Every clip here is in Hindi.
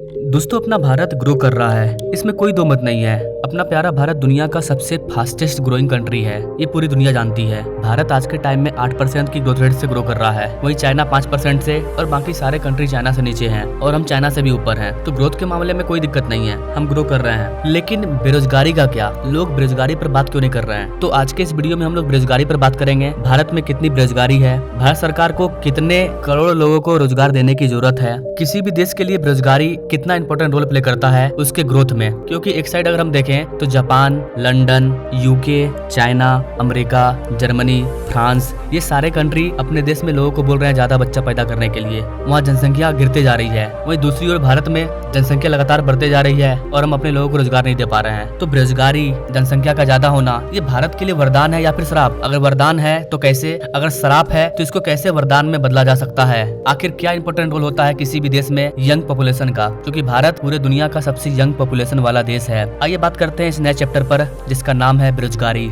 दोस्तों, अपना भारत ग्रो कर रहा है, इसमें कोई दो मत नहीं है। अपना प्यारा भारत दुनिया का सबसे फास्टेस्ट ग्रोइंग कंट्री है, ये पूरी दुनिया जानती है। भारत आज के टाइम में 8% की ग्रोथ रेट से ग्रो कर रहा है, वहीं चाइना 5% से, और बाकी सारे कंट्री चाइना से नीचे हैं और हम चाइना से भी ऊपर हैं। तो ग्रोथ के मामले में कोई दिक्कत नहीं है, हम ग्रो कर रहे हैं। लेकिन बेरोजगारी का क्या, लोग बेरोजगारी पर बात क्यों नहीं कर रहे हैं? तो आज के इस वीडियो में हम लोग बेरोजगारी पर बात करेंगे। भारत में कितनी बेरोजगारी है, भारत सरकार को कितने करोड़ लोगों को रोजगार देने की जरूरत है, किसी भी देश के लिए बेरोजगारी कितना इंपॉर्टेंट रोल प्ले करता है उसके ग्रोथ में। क्योंकि एक साइड अगर हम देखें तो Japan, London, UK, China, America, Germany, France, ये सारे कंट्री अपने देश में लोगों को बोल रहे हैं ज्यादा बच्चा पैदा करने के लिए। वहाँ जनसंख्या गिरते जा रही है, वहीं दूसरी ओर भारत में जनसंख्या लगातार बढ़ते जा रही है और हम अपने लोगों को रोजगार नहीं दे पा रहे हैं। तो बेरोजगारी, जनसंख्या का ज्यादा होना, ये भारत के लिए वरदान है या फिर श्राप? अगर वरदान है तो कैसे, अगर श्राप है तो इसको कैसे वरदान में बदला जा सकता है? आखिर क्या इंपॉर्टेंट रोल होता है किसी भी देश में यंग पॉपुलेशन का? क्योंकि भारत पूरे दुनिया का सबसे यंग पॉपुलेशन वाला देश है। आइए बात करते हैं इस नए चैप्टर पर जिसका नाम है बेरोजगारी।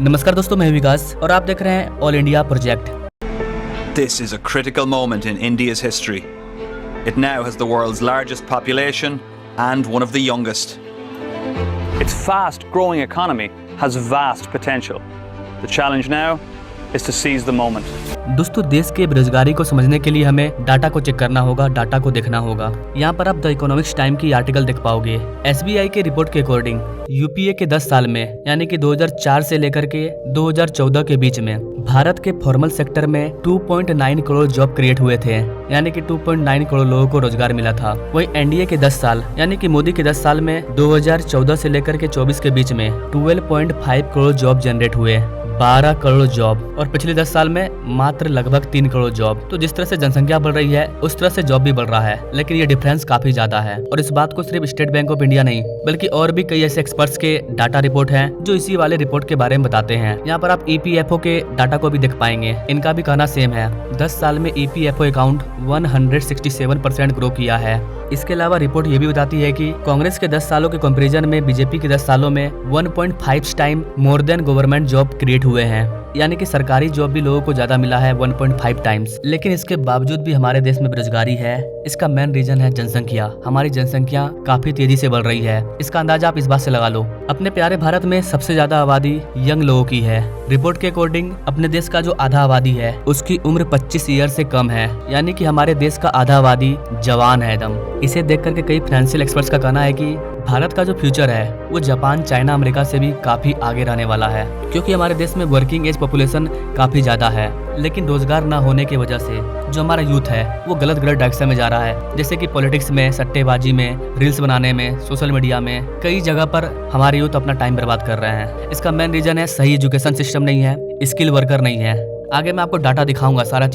नमस्कार दोस्तों, मैं विकास और आप देख रहे हैं all India project. This is a critical moment in India's history. It now has the world's largest population and one of the youngest. Its fast-growing economy has vast potential. The challenge now is to seize the moment. दोस्तों, देश के बेरोजगारी को समझने के लिए हमें डाटा को चेक करना होगा, डाटा को देखना होगा। यहाँ पर आप द इकोनॉमिक्स टाइम की आर्टिकल देख पाओगे। एसबीआई के रिपोर्ट के अकॉर्डिंग यूपीए के 10 साल में, यानी कि 2004 से लेकर के 2014 के बीच में भारत के फॉर्मल सेक्टर में 2.9 करोड़ जॉब क्रिएट हुए थे, यानी कि 2.9 करोड़ लोगों को रोजगार मिला था। वहीं एनडीए के 10 साल, यानी कि मोदी के 10 साल में 2014 से लेकर के 24 के बीच में 12.5 करोड़ जॉब जनरेट हुए, 12 करोड़ जॉब, और पिछले 10 साल में मात्र लगभग 3 करोड़ जॉब। तो जिस तरह से जनसंख्या बढ़ रही है उस तरह से जॉब भी बढ़ रहा है, लेकिन ये डिफरेंस काफी ज्यादा है। और इस बात को सिर्फ स्टेट बैंक ऑफ इंडिया नहीं बल्कि और भी कई ऐसे एक्सपर्ट्स के डाटा रिपोर्ट हैं जो इसी वाले रिपोर्ट के बारे में बताते हैं। यहाँ पर आप ईपीएफओ के डाटा को भी देख पाएंगे, इनका भी कहना सेम है। 10 साल में ईपीएफओ अकाउंट 167% ग्रो किया है। इसके अलावा रिपोर्ट ये भी बताती है कि कांग्रेस के 10 सालों के कंपैरिजन में बीजेपी के 10 सालों में 1.5 time more than government job create हुए हैं, यानी कि सरकारी जॉब भी लोगों को ज्यादा मिला है 1.5 टाइम्स। लेकिन इसके बावजूद भी हमारे देश में बेरोजगारी है। इसका मेन रीजन है जनसंख्या। हमारी जनसंख्या काफी तेजी से बढ़ रही है। इसका अंदाजा आप इस बात से लगा लो, अपने प्यारे भारत में सबसे ज्यादा आबादी यंग लोगों की है। रिपोर्ट के अकॉर्डिंग अपने देश का जो आधा आबादी है उसकी उम्र 25 ईयर से कम है, यानी कि हमारे देश का आधा आबादी जवान है एकदम। इसे देख करके कई फाइनेंशियल एक्सपर्ट्स का कहना है कि भारत का जो फ्यूचर है वो जापान, चाइना, अमेरिका से भी काफी आगे रहने वाला है। क्योंकि हमारे देश में वर्किंग एज पॉपुलेशन काफी ज्यादा है, लेकिन रोजगार ना होने की वजह से जो हमारा यूथ है वो गलत डायरेक्शन में जा रहा है। जैसे कि पॉलिटिक्स में, सट्टेबाजी में, रील्स बनाने में, सोशल मीडिया में, कई जगह पर हमारे यूथ अपना टाइम बर्बाद कर रहे हैं। इसका मेन रीजन है सही एजुकेशन सिस्टम नहीं है, स्किल वर्कर नहीं है। आगे मैं आपको डाटा दिखाऊंगा, सारा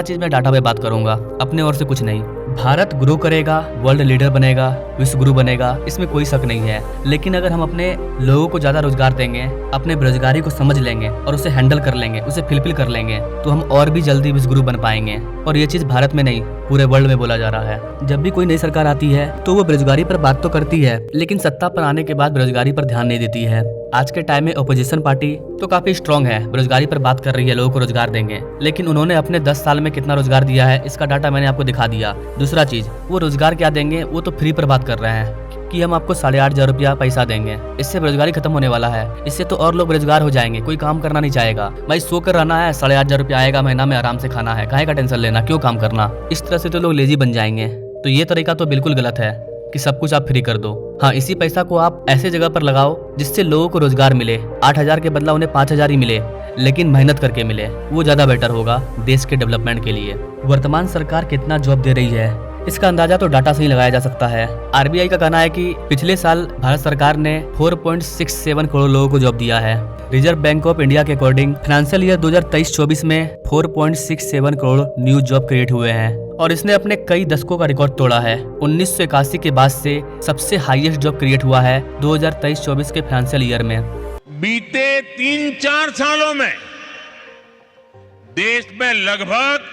चीज मैं डाटा पे बात करूंगा, अपने ओर से कुछ नहीं। भारत ग्रो करेगा, वर्ल्ड लीडर बनेगा, विश्व गुरु बनेगा, इसमें कोई शक नहीं है। लेकिन अगर हम अपने लोगों को ज्यादा रोजगार देंगे, अपने बेरोजगारी को समझ लेंगे और उसे हैंडल कर लेंगे, उसे फिलफिल कर लेंगे, तो हम और भी जल्दी विश्व गुरु बन पाएंगे। और ये चीज भारत में नहीं पूरे वर्ल्ड में बोला जा रहा है। जब भी कोई नई सरकार आती है तो वो बेरोजगारी पर बात तो करती है, लेकिन सत्ता पर आने के बाद बेरोजगारी पर ध्यान नहीं देती है। आज के टाइम में अपोजिशन पार्टी तो काफी स्ट्रांग है, बेरोजगारी पर बात कर रही है, लोगों को रोजगार देंगे, लेकिन उन्होंने अपने 10 साल में कितना रोजगार दिया है इसका डाटा मैंने आपको दिखा दिया। दूसरा चीज, वो रोजगार क्या देंगे, वो तो फ्री पर बात कर रहे हैं कि हम आपको 8,500 रुपया पैसा देंगे। इससे बेरोजगारी खत्म होने वाला है, इससे तो और लोग बेरोजगार हो जाएंगे, कोई काम करना नहीं चाहेगा। भाई सो कर रहना है, 8,500 रुपया आएगा महीना में, आराम से खाना है, काहे का टेंशन लेना, क्यों काम करना? इस तरह से तो लोग लेजी बन जाएंगे। तो ये तरीका तो बिल्कुल गलत है कि सब कुछ आप फ्री कर दो। हाँ, इसी पैसा को आप ऐसे जगह पर लगाओ जिससे लोगों को रोजगार मिले, 8,000 के बदला उन्हें 5,000 ही मिले, लेकिन मेहनत करके मिले, वो ज्यादा बेटर होगा देश के डेवलपमेंट के लिए। वर्तमान सरकार कितना जॉब दे रही है इसका अंदाजा तो डाटा से ही लगाया जा सकता है। आरबीआई का कहना है कि पिछले साल भारत सरकार ने 4.67 करोड़ लोगों को जॉब दिया है। रिजर्व बैंक ऑफ इंडिया के अकॉर्डिंग फाइनेंशियल ईयर 2023-24 में 4.67 करोड़ न्यू जॉब क्रिएट हुए हैं और इसने अपने कई दशकों का रिकॉर्ड तोड़ा है। 1981 के बाद से सबसे हाईएस्ट जॉब क्रिएट हुआ है 2023-24 के फाइनेंशियल ईयर में। बीते 3-4 सालों में देश में लगभग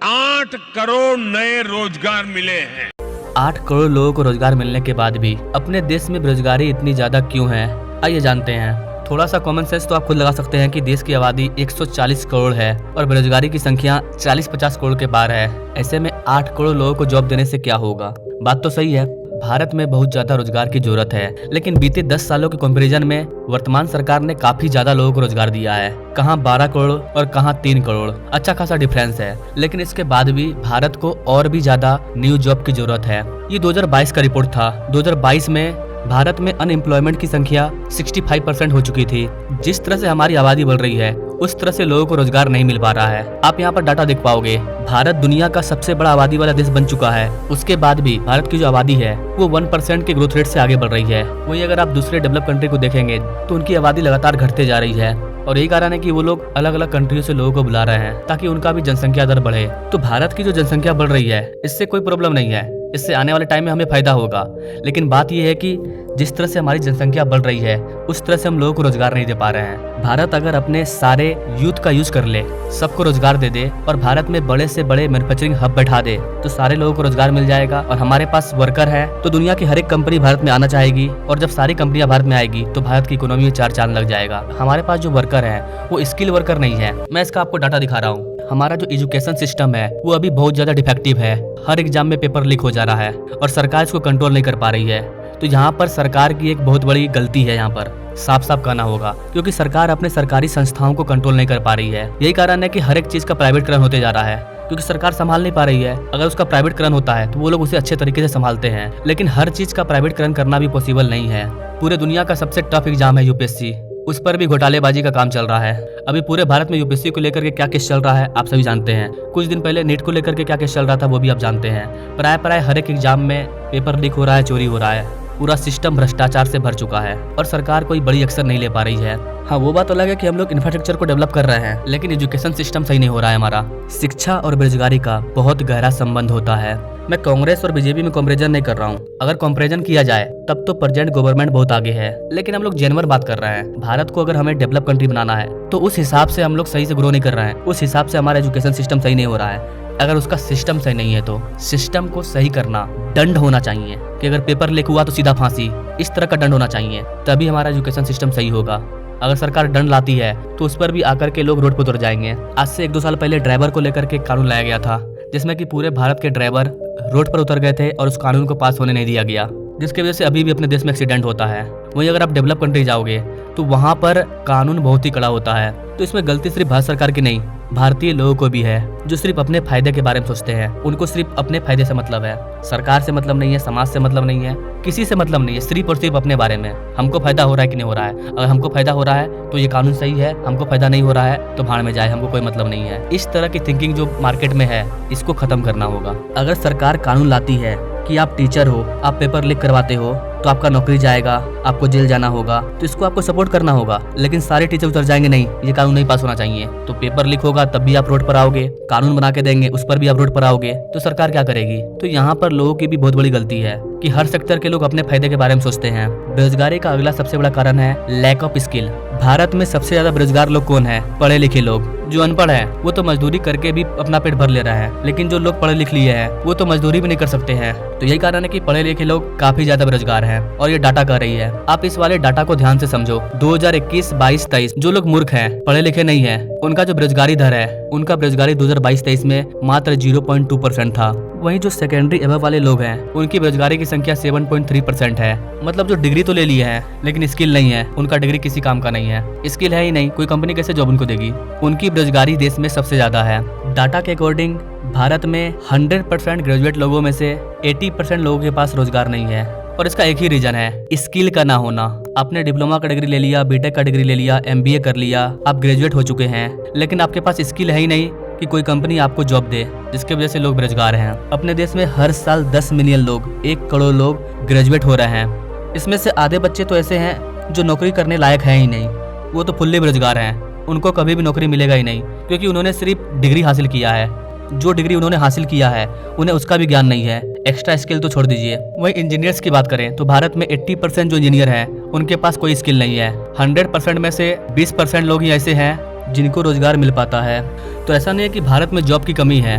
8 करोड़ नए रोजगार मिले हैं। 8 करोड़ लोगों को रोजगार मिलने के बाद भी अपने देश में बेरोजगारी इतनी ज्यादा क्यों है, आइए जानते हैं। थोड़ा सा कॉमन सेंस तो आप खुद लगा सकते हैं कि देश की आबादी 140 करोड़ है और बेरोजगारी की संख्या 40-50 करोड़ के पार है। ऐसे में 8 करोड़ लोगों को जॉब देने से क्या होगा। बात तो सही है, भारत में बहुत ज्यादा रोजगार की जरूरत है, लेकिन बीते 10 सालों के कंपैरिजन में वर्तमान सरकार ने काफी ज्यादा लोगों को रोजगार दिया है। कहां 12 करोड़ और कहां 3 करोड़, अच्छा खासा डिफरेंस है। लेकिन इसके बाद भी भारत को और भी ज्यादा न्यू जॉब की जरूरत है। ये 2022 का रिपोर्ट था। 2022 में भारत में अनएम्प्लॉयमेंट की संख्या 65% हो चुकी थी। जिस तरह से हमारी आबादी बढ़ रही है उस तरह से लोगों को रोजगार नहीं मिल पा रहा है। आप यहाँ पर डाटा देख पाओगे, भारत दुनिया का सबसे बड़ा आबादी वाला देश बन चुका है। उसके बाद भी भारत की जो आबादी है वो 1% के ग्रोथ रेट से आगे बढ़ रही है। वहीं अगर आप दूसरे डेवलप कंट्री को देखेंगे तो उनकी आबादी लगातार घटते जा रही है और यही कारण है कि वो लोग अलग अलग कंट्रियों से लोगों को बुला रहे हैं ताकि उनका भी जनसंख्या दर बढ़े। तो भारत की जो जनसंख्या बढ़ रही है इससे कोई प्रॉब्लम नहीं है, इससे आने वाले टाइम में हमें फायदा होगा। लेकिन बात यह है कि जिस तरह से हमारी जनसंख्या बढ़ रही है उस तरह से हम लोगों को रोजगार नहीं दे पा रहे हैं। भारत अगर अपने सारे यूथ का यूज कर ले, सबको रोजगार दे दे और भारत में बड़े से बड़े मैन्युफैक्चरिंग हब बैठा दे तो सारे लोगों को रोजगार मिल जाएगा और हमारे पास वर्कर है तो दुनिया की हर एक कंपनी भारत में आना चाहेगी और जब सारी कंपनियां भारत में आएगी तो भारत की इकोनॉमी में 4 चांद लग जाएगा। हमारे पास जो वर्कर है वो स्किल वर्कर नहीं है। मैं इसका आपको डाटा दिखा रहा हूँ। हमारा जो एजुकेशन सिस्टम है वो अभी बहुत ज्यादा डिफेक्टिव है। हर एग्जाम में पेपर लीक हो जा रहा है और सरकार इसको कंट्रोल नहीं कर पा रही है। तो यहाँ पर सरकार की एक बहुत बड़ी गलती है, यहाँ पर साफ साफ कहना होगा, क्योंकि सरकार अपने सरकारी संस्थाओं को कंट्रोल नहीं कर पा रही है। यही कारण है कि हर एक चीज का प्राइवेटकरण होते जा रहा है क्योंकि सरकार संभाल नहीं पा रही है। अगर उसका प्राइवेटकरण होता है तो वो लोग उसे अच्छे तरीके से संभालते हैं, लेकिन हर चीज का प्राइवेटकरण करना भी पॉसिबल नहीं है। पूरे दुनिया का सबसे टफ एग्जाम है यूपीएससी, उस पर भी घोटालेबाजी का काम चल रहा है। अभी पूरे भारत में यूपीएससी को लेकर के क्या केस चल रहा है आप सभी जानते हैं। कुछ दिन पहले नीट को लेकर के क्या केस चल रहा था वो भी आप जानते हैं। प्राय हर एक एग्जाम में पेपर लीक हो रहा है, चोरी हो रहा है। पूरा सिस्टम भ्रष्टाचार से भर चुका है और सरकार कोई बड़ी एक्शन नहीं ले पा रही है। हाँ, वो बात अलग है कि हम लोग इंफ्रास्ट्रक्चर को डेवलप कर रहे हैं, लेकिन एजुकेशन सिस्टम सही नहीं हो रहा है हमारा। शिक्षा और बेरोजगारी का बहुत गहरा संबंध होता है। मैं कांग्रेस और बीजेपी में कंपैरिजन नहीं कर रहा हूँ। अगर कंपैरिजन किया जाए तब तो प्रेजेंट गवर्नमेंट बहुत आगे है, लेकिन हम लोग जेन्युइन बात कर रहे हैं। भारत को अगर हमें डेवलप कंट्री बनाना है तो उस हिसाब से हम लोग सही से ग्रो नहीं कर रहे हैं। उस हिसाब से हमारा एजुकेशन सिस्टम सही नहीं हो रहा है। अगर उसका सिस्टम सही नहीं है तो सिस्टम को सही करना, दंड होना चाहिए कि अगर पेपर लीक हुआ तो सीधा फांसी, इस तरह का दंड होना चाहिए, तभी हमारा एजुकेशन सिस्टम सही होगा। अगर सरकार दंड लाती है तो उस पर भी आकर के लोग रोड पर उतर जाएंगे। आज से 1-2 साल पहले ड्राइवर को लेकर के कानून लाया गया था जिसमें कि पूरे भारत के ड्राइवर रोड पर उतर गए थे और उस कानून को पास होने नहीं दिया गया, जिसकी वजह से अभी भी अपने देश में एक्सीडेंट होता है। वहीं अगर आप डेवलप कंट्री जाओगे तो वहाँ पर कानून बहुत ही कड़ा होता है। तो इसमें गलती सिर्फ भारत सरकार की नहीं, भारतीय लोगों को भी है जो सिर्फ अपने फायदे के बारे में सोचते हैं। उनको सिर्फ अपने फायदे से मतलब है, सरकार से मतलब नहीं है, समाज से मतलब नहीं है, किसी से मतलब नहीं है, सिर्फ और सिर्फ अपने बारे में। हमको फायदा हो रहा है कि नहीं हो रहा है। अगर हमको फायदा हो रहा है तो ये कानून सही है, हमको फायदा नहीं हो रहा है तो भाड़ में जाए, हमको कोई मतलब नहीं है। इस तरह की थिंकिंग जो मार्केट में है इसको खत्म करना होगा। अगर सरकार कानून लाती है कि आप टीचर हो, आप पेपर लीक करवाते हो तो आपका नौकरी जाएगा, आपको जेल जाना होगा, तो इसको आपको सपोर्ट करना होगा। लेकिन सारे टीचर उतर जाएंगे नहीं, ये कानून नहीं पास होना चाहिए, तो पेपर लीक होगा तब भी आप रोड पर आओगे, कानून बना के देंगे उस पर भी आप रोड पर आओगे, तो सरकार क्या करेगी। तो यहाँ पर लोगों की भी बहुत बड़ी गलती है कि हर सेक्टर के लोग अपने फायदे के बारे में सोचते हैं। बेरोजगारी का अगला सबसे बड़ा कारण है लैक ऑफ स्किल। भारत में सबसे ज्यादा बेरोजगार लोग कौन है? पढ़े लिखे लोग। जो अनपढ़ है वो तो मजदूरी करके भी अपना पेट भर ले रहा है, लेकिन जो लोग पढ़े लिख लिए हैं वो तो मजदूरी भी नहीं कर सकते हैं। तो यही कारण है कि पढ़े लिखे लोग काफी ज्यादा बेरोजगार हैं और ये डाटा कह रही है। आप इस वाले डाटा को ध्यान से समझो। 2021, 22, 23 जो लोग मूर्ख हैं, पढ़े लिखे नहीं है, उनका जो बेरोजगारी दर है, उनका बेरोजगारी 2022-23 में मात्र 0.2% था। वहीं जो सेकेंडरी एबव वाले लोग हैं उनकी बेरोजगारी की संख्या 7.3% है। मतलब जो डिग्री तो ले लिए हैं लेकिन स्किल नहीं है, उनका डिग्री किसी काम का नहीं है, स्किल है ही नहीं, कोई कंपनी कैसे जॉब उनको देगी। उनकी बेरोजगारी देश में सबसे ज्यादा है। डाटा के अकॉर्डिंग भारत में 100% ग्रेजुएट लोगों में से 80% लोगों के पास रोजगार नहीं है और इसका एक ही रीजन है, स्किल का ना होना। आपने डिप्लोमा का डिग्री ले लिया, बीटेक का डिग्री ले लिया, MBA कर लिया, आप ग्रेजुएट हो चुके हैं, लेकिन आपके पास स्किल है ही नहीं कि कोई कंपनी आपको जॉब दे, जिसकी वजह से लोग बेरोजगार हैं। अपने देश में हर साल 10 मिलियन लोग, 1 करोड़ लोग ग्रेजुएट हो रहे हैं। इसमें से आधे बच्चे तो ऐसे हैं जो नौकरी करने लायक है ही नहीं, वो तो फुल्ली बेरोजगार हैं। उनको कभी भी नौकरी मिलेगा ही नहीं क्योंकि उन्होंने सिर्फ डिग्री हासिल किया है। जो डिग्री उन्होंने हासिल किया है उन्हें उसका भी ज्ञान नहीं है, एक्स्ट्रा स्किल तो छोड़ दीजिए। वहीं इंजीनियर्स की बात करें तो भारत में 80% जो इंजीनियर हैं उनके पास कोई स्किल नहीं है। 100% में से 20% लोग ही ऐसे हैं जिनको रोजगार मिल पाता है। तो ऐसा नहीं है कि भारत में जॉब की कमी है,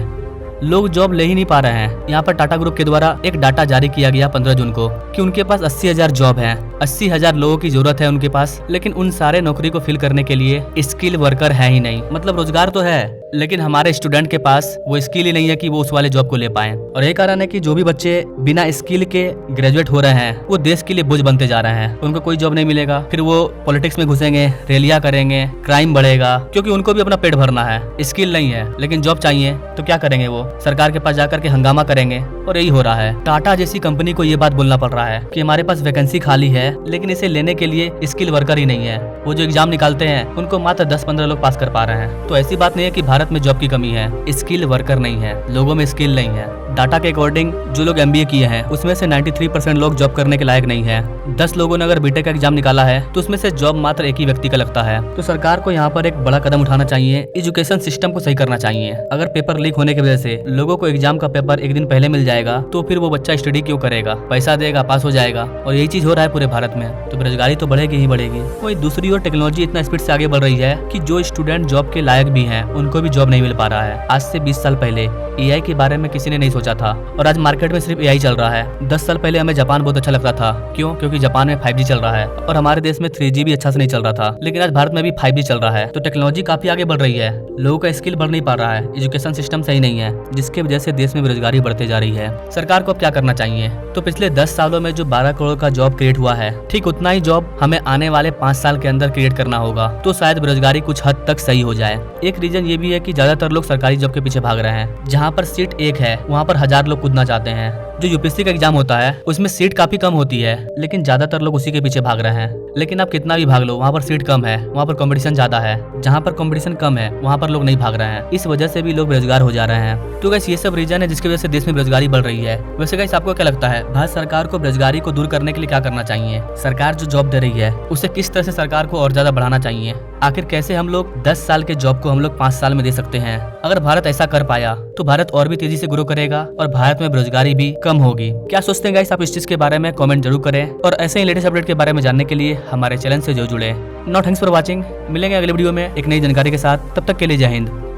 लोग जॉब ले ही नहीं पा रहे हैं। यहाँ पर टाटा ग्रुप के द्वारा एक डाटा जारी किया गया 15 जून को कि उनके पास 80,000 जॉब हैं 80,000 लोगों की जरूरत है उनके पास, लेकिन उन सारे नौकरी को फिल करने के लिए स्किल वर्कर है ही नहीं। मतलब रोजगार तो है, लेकिन हमारे स्टूडेंट के पास वो स्किल ही नहीं है कि वो उस वाले जॉब को ले पाए। और यही कारण है कि जो भी बच्चे बिना स्किल के ग्रेजुएट हो रहे हैं वो देश के लिए बोझ बनते जा रहे हैं। उनको कोई जॉब नहीं मिलेगा, फिर वो पॉलिटिक्स में घुसेंगे, रैलियां करेंगे, क्राइम बढ़ेगा, क्योंकि उनको भी अपना पेट भरना है। स्किल नहीं है लेकिन जॉब चाहिए, तो क्या करेंगे? वो सरकार के पास जाकर के हंगामा करेंगे, और यही हो रहा है। टाटा जैसी कंपनी को ये बात बोलना पड़ रहा है कि हमारे पास वैकेंसी खाली है, लेकिन इसे लेने के लिए स्किल वर्कर ही नहीं है। वो जो एग्जाम निकालते हैं उनको मात्र 10-15 लोग पास कर पा रहे हैं। तो ऐसी बात नहीं है कि भारत में जॉब की कमी है, स्किल वर्कर नहीं है, लोगों में स्किल नहीं है। डाटा के अकॉर्डिंग जो लोग MBA किए हैं उसमें से 93% लोग जॉब करने के लायक नहीं है। 10 लोगों ने अगर बीटेक का एग्जाम निकाला है तो उसमें से जॉब मात्र एक ही व्यक्ति का लगता है। तो सरकार को यहाँ पर एक बड़ा कदम उठाना चाहिए, एजुकेशन सिस्टम को सही करना चाहिए। अगर पेपर लीक होने की वजह से लोगों को एग्जाम का पेपर एक दिन पहले मिल जाएगा तो फिर वो बच्चा स्टडी क्यों करेगा? पैसा देगा, पास हो जाएगा। और यही चीज हो रहा है पूरे भारत में, तो बेरोजगारी तो बढ़ेगी ही बढ़ेगी। वही दूसरी ओर टेक्नोलॉजी इतना स्पीड से आगे बढ़ रही है कि जो स्टूडेंट जॉब के लायक भी हैं उनको भी जॉब नहीं मिल पा रहा है। आज से 20 साल पहले AI के बारे में किसी ने नहीं सोचा था, और आज मार्केट में सिर्फ AI चल रहा है। 10 साल पहले हमें जापान बहुत अच्छा लगता था। क्यों? क्योंकि जापान में 5G चल रहा है और हमारे देश में 3G भी अच्छा से नहीं चल रहा था। लेकिन आज भारत में भी 5G चल रहा है। तो टेक्नोलॉजी काफी आगे बढ़ रही है, लोगों का स्किल बढ़ नहीं पा रहा है, एजुकेशन सिस्टम सही नहीं है, जिसकी वजह से देश में बेरोजगारी बढ़ते जा रही है। सरकार को अब क्या करना चाहिए? तो पिछले 10 सालों में जो 12 करोड़ का जॉब क्रिएट हुआ है, ठीक उतना ही जॉब हमें आने वाले 5 साल के अंदर क्रिएट करना होगा, तो शायद बेरोजगारी कुछ हद तक सही हो जाए। एक रीजन ये भी है कि ज्यादातर लोग सरकारी जॉब के पीछे भाग रहे हैं। जहाँ पर सीट एक है वहाँ पर 1000 लोग कूदना चाहते हैं। जो UPSC का एग्जाम होता है उसमें सीट काफी कम होती है, लेकिन ज्यादातर लोग उसी के पीछे भाग रहे हैं। लेकिन आप कितना भी भाग लो, वहाँ पर सीट कम है, वहाँ पर कंपटीशन ज्यादा है। जहाँ पर कंपटीशन कम है वहाँ पर लोग नहीं भाग रहे हैं, इस वजह से भी लोग बेरोजगार हो जा रहे हैं। तो गाइस ये सब रीजन है जिसकी वजह से देश में बेरोजगारी बढ़ रही है। वैसे गाइस आपको क्या लगता है, भारत सरकार को बेरोजगारी को दूर करने के लिए क्या करना चाहिए? सरकार जो जॉब दे रही है उसे किस तरह से सरकार को और ज्यादा बढ़ाना चाहिए? आखिर कैसे हम लोग 10 साल के जॉब को हम लोग 5 साल में दे सकते हैं? अगर भारत ऐसा कर पाया तो भारत और भी तेजी से ग्रो करेगा और भारत में बेरोजगारी भी कम होगी। क्या सोचते हैं गाइस आप इस चीज के बारे में? कमेंट जरूर करें, और ऐसे ही लेटेस्ट अपडेट के बारे में जानने के लिए हमारे चैनल से जरूर जुड़े। Thanks for watching. मिलेंगे अगले वीडियो में एक नई जानकारी के साथ, तब तक के लिए जय हिंद।